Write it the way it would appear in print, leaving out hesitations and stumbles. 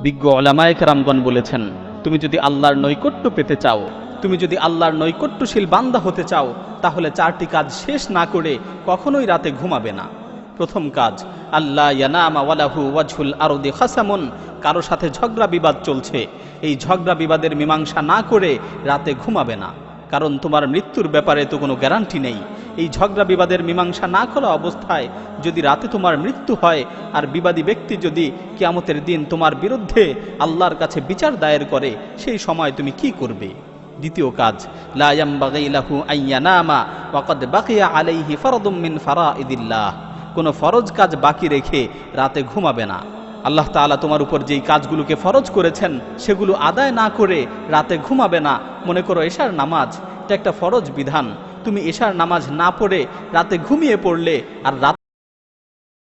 বিজ্ঞ উলামায়ে কেরামগণ বলেছেন, তুমি যদি আল্লাহর নৈকট্য পেতে চাও, তুমি যদি আল্লাহর নৈকট্যশীল বান্দা হতে চাও, তাহলে 4টি কাজ শেষ না করে কখনোই রাতে ঘুমাবে না। প্রথম কাজ, আল্লাহ ইয়ানামা ওয়ালাহু ওয়াজহুল আরদি খাসামুন, কারো সাথে ঝগড়া বিবাদ চলছে, এই ঝগড়া বিবাদের মীমাংসা না করে রাতে ঘুমাবে না। কারণ তোমার মৃত্যুর ব্যাপারে তো কোনো গ্যারান্টি নেই। এই ঝগড়া বিবাদের মীমাংসা না করা অবস্থায় যদি রাতে তোমার মৃত্যু হয়, আর বিবাদী ব্যক্তি যদি কিয়ামতের দিন তোমার বিরুদ্ধে আল্লাহর কাছে বিচার দায়ের করে, সেই সময় তুমি কি করবে? দ্বিতীয় কাজ, লা ইয়ামবাগি লাহু আইয়ানামা ওয়া ক্বাদ বাকিয়া আলাইহি ফারদুম মিন ফারাইদিল্লাহ, কোনো ফরজ কাজ বাকি রেখে রাতে ঘুমাবে না। আল্লাহ তাআলা তোমার উপর যেই কাজগুলোকে ফরজ করেছেন সেগুলো আদায় না করে রাতে ঘুমাবে না। মনে করো এশার নামাজ, এটা একটা ফরজ বিধান, তুমি এশার নামাজ না পড়ে রাতে ঘুমিয়ে পড়লে, আর রাত